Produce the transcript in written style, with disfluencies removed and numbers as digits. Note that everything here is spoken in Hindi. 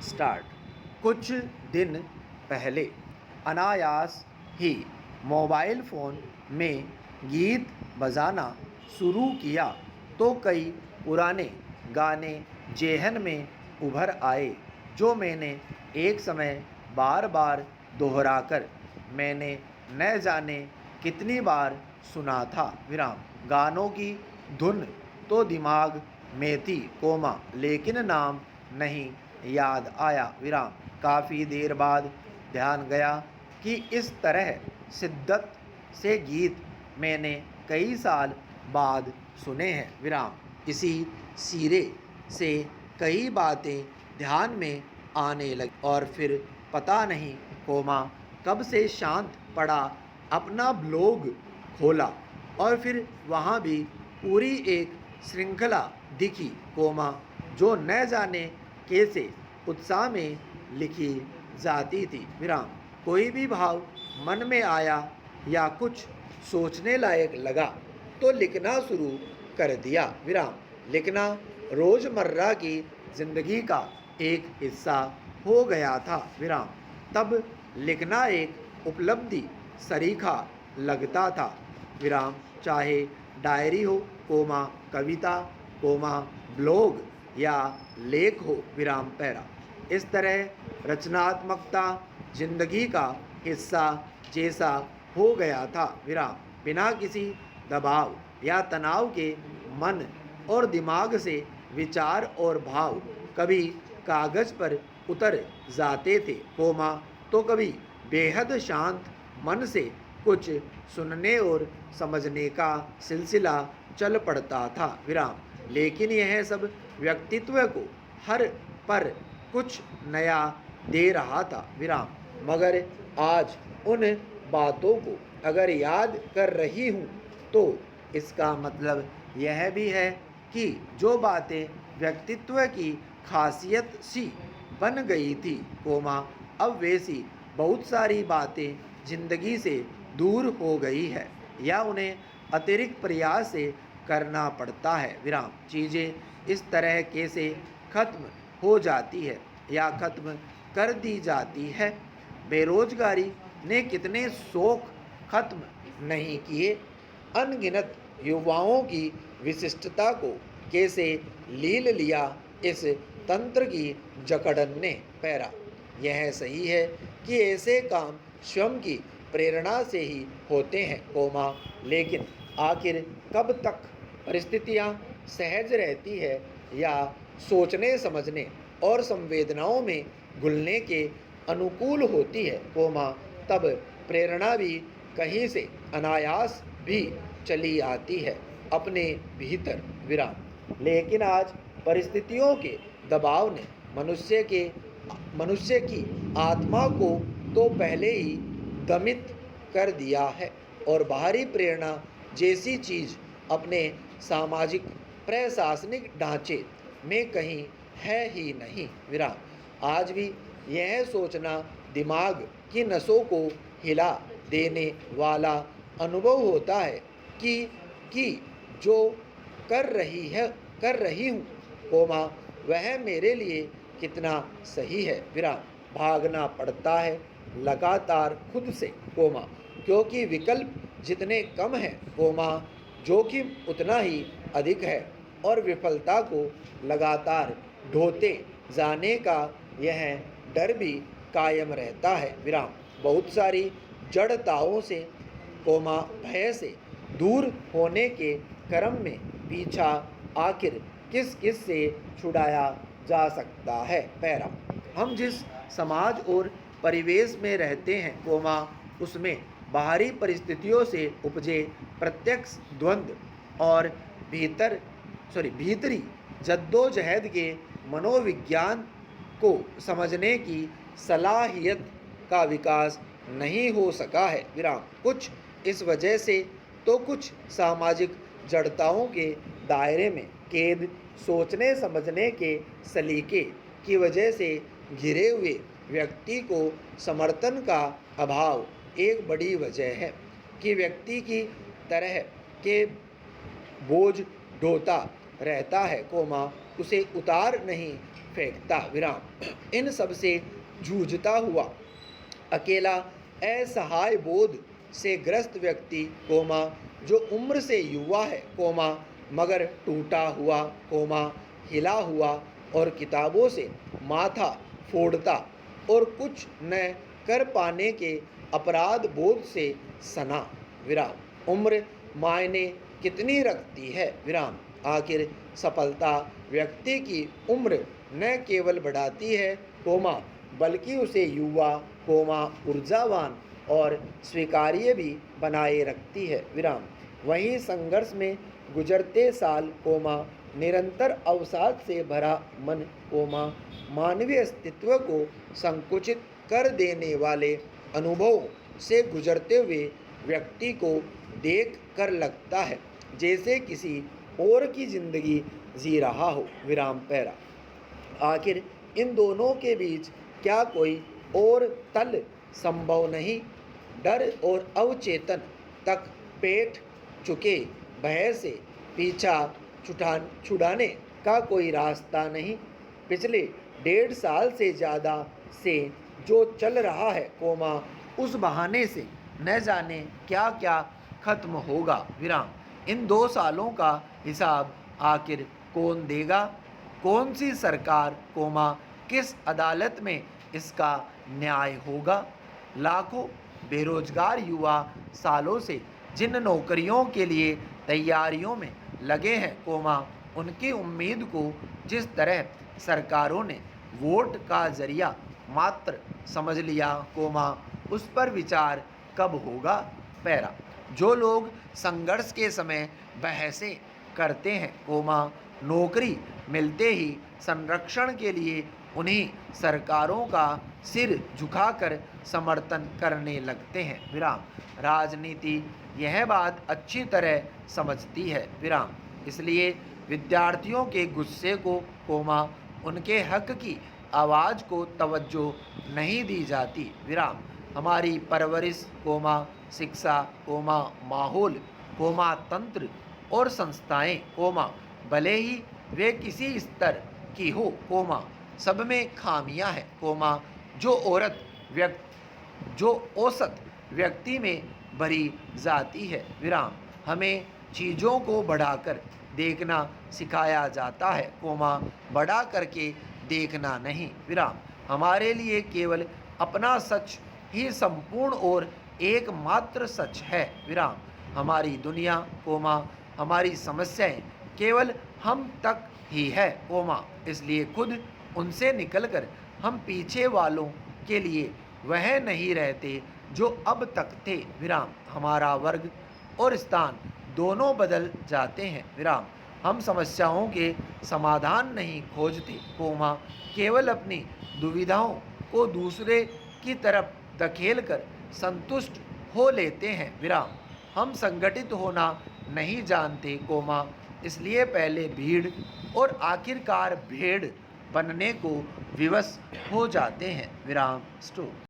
स्टार्ट। कुछ दिन पहले अनायास ही मोबाइल फ़ोन में गीत बजाना शुरू किया तो कई पुराने गाने जेहन में उभर आए जो मैंने एक समय बार बार दोहराकर मैंने न जाने कितनी बार सुना था। विराम। गानों की धुन तो दिमाग में थी कोमा, लेकिन नाम नहीं याद आया। विराम। काफ़ी देर बाद ध्यान गया कि इस तरह शिद्दत से गीत मैंने कई साल बाद सुने हैं। विराम। इसी सिरे से कई बातें ध्यान में आने लगी और फिर पता नहीं कोमा कब से शांत पड़ा अपना ब्लॉग खोला और फिर वहाँ भी पूरी एक श्रृंखला दिखी कोमा, जो न जाने कैसे उत्साह में लिखी जाती थी। विराम। कोई भी भाव मन में आया या कुछ सोचने लायक लगा तो लिखना शुरू कर दिया। विराम। लिखना रोज़मर्रा की जिंदगी का एक हिस्सा हो गया था। विराम। तब लिखना एक उपलब्धि सरीखा लगता था। विराम। चाहे डायरी हो कोमा, कविता कोमा, ब्लॉग या लेख हो। विराम पैरा। इस तरह रचनात्मकता जिंदगी का हिस्सा जैसा हो गया था। विराम। बिना किसी दबाव या तनाव के मन और दिमाग से विचार और भाव कभी कागज पर उतर जाते थे कोमा, तो कभी बेहद शांत मन से कुछ सुनने और समझने का सिलसिला चल पड़ता था। विराम। लेकिन यह सब व्यक्तित्व को हर पर कुछ नया दे रहा था। विराम। मगर आज उन बातों को अगर याद कर रही हूँ तो इसका मतलब यह भी है कि जो बातें व्यक्तित्व की खासियत सी बन गई थी कोमा, अब वैसी बहुत सारी बातें जिंदगी से दूर हो गई है या उन्हें अतिरिक्त प्रयास से करना पड़ता है। विराम। चीज़ें इस तरह कैसे खत्म हो जाती है या खत्म कर दी जाती है। बेरोजगारी ने कितने शौक खत्म नहीं किए। अनगिनत युवाओं की विशिष्टता को कैसे लील लिया इस तंत्र की जकड़न ने। पैरा। यह सही है कि ऐसे काम स्वयं की प्रेरणा से ही होते हैं कोमा, लेकिन आखिर कब तक परिस्थितियाँ सहज रहती है या सोचने समझने और संवेदनाओं में घुलने के अनुकूल होती है कोमा, तब प्रेरणा भी कहीं से अनायास भी चली आती है अपने भीतर। विराम। लेकिन आज परिस्थितियों के दबाव ने मनुष्य की आत्मा को तो पहले ही दमित कर दिया है और बाहरी प्रेरणा जैसी चीज़ अपने सामाजिक प्रशासनिक ढांचे में कहीं है ही नहीं। विराम। आज भी यह सोचना दिमाग की नसों को हिला देने वाला अनुभव होता है कि जो कर रही हूँ कोमा, वह मेरे लिए कितना सही है। विराम। भागना पड़ता है लगातार खुद से कोमा, क्योंकि विकल्प जितने कम हैं कोमा, जोखिम उतना ही अधिक है और विफलता को लगातार ढोते जाने का यह डर भी कायम रहता है। विराम। बहुत सारी जड़ताओं से कोमा, भय से दूर होने के क्रम में पीछा आखिर किस किस से छुड़ाया जा सकता है। पैरा। हम जिस समाज और परिवेश में रहते हैं कोमा, उसमें बाहरी परिस्थितियों से उपजे प्रत्यक्ष द्वंद्व और भीतरी जद्दोजहद के मनोविज्ञान को समझने की सलाहियत का विकास नहीं हो सका है। विराम। कुछ इस वजह से तो कुछ सामाजिक जड़ताओं के दायरे में कैद, सोचने समझने के सलीके की वजह से घिरे हुए व्यक्ति को समर्थन का अभाव एक बड़ी वजह है कि व्यक्ति की तरह के बोझ ढोता रहता है कोमा, उसे उतार नहीं फेंकता विराम। इन सब से जूझता हुआ अकेला असहाय बोध से ग्रस्त व्यक्ति कोमा जो उम्र से युवा है कोमा मगर टूटा हुआ कोमा हिला हुआ और किताबों से माथा फोड़ता और कुछ न कर पाने के अपराध बोध से सना विराम। उम्र मायने कितनी रखती है विराम। आखिर सफलता व्यक्ति की उम्र न केवल बढ़ाती है कोमा बल्कि उसे युवा कोमा ऊर्जावान और स्वीकार्य भी बनाए रखती है विराम। वहीं संघर्ष में गुजरते साल कोमा निरंतर अवसाद से भरा मन कोमा मानवीय अस्तित्व को संकुचित कर देने वाले अनुभवों से गुजरते हुए व्यक्ति को देख कर लगता है जैसे किसी और की जिंदगी जी रहा हो विराम पैरा। आखिर इन दोनों के बीच क्या कोई और तल संभव नहीं। डर और अवचेतन तक पेट चुके भय से पीछा छुड़ाने का कोई रास्ता नहीं। पिछले 1.5 साल से ज़्यादा से जो चल रहा है कोमा उस बहाने से न जाने क्या क्या खत्म होगा विराम। इन 2 सालों का हिसाब आखिर कौन देगा। कौन सी सरकार कोमा किस अदालत में इसका न्याय होगा। लाखों बेरोजगार युवा सालों से जिन नौकरियों के लिए तैयारियों में लगे हैं कोमा उनकी उम्मीद को जिस तरह सरकारों ने वोट का जरिया मात्र समझ लिया कोमा उस पर विचार कब होगा पैरा। जो लोग संघर्ष के समय बहसें करते हैं कोमा नौकरी मिलते ही संरक्षण के लिए उन्हीं सरकारों का सिर झुकाकर समर्थन करने लगते हैं विराम। राजनीति यह बात अच्छी तरह समझती है विराम। इसलिए विद्यार्थियों के गुस्से को कोमा उनके हक की आवाज़ को तवज्जो नहीं दी जाती विराम। हमारी परवरिश कोमा शिक्षा कोमा माहौल कोमा तंत्र और संस्थाएं कोमा भले ही वे किसी स्तर की हो कोमा सब में खामियां हैं कोमा जो औसत व्यक्ति में भरी जाती है विराम। हमें चीज़ों को बढ़ाकर देखना सिखाया जाता है कोमा बड़ा करके देखना नहीं विराम। हमारे लिए केवल अपना सच ही संपूर्ण और एकमात्र सच है विराम। हमारी दुनिया कोमा हमारी समस्याएं केवल हम तक ही है कोमा इसलिए खुद उनसे निकलकर हम पीछे वालों के लिए वह नहीं रहते जो अब तक थे विराम। हमारा वर्ग और स्थान दोनों बदल जाते हैं विराम। हम समस्याओं के समाधान नहीं खोजते कोमा केवल अपनी दुविधाओं को दूसरे की तरफ धकेलकर संतुष्ट हो लेते हैं विराम। हम संगठित होना नहीं जानते कोमा इसलिए पहले भीड़ और आखिरकार भेड़ बनने को विवश हो जाते हैं विराम। स्टॉप।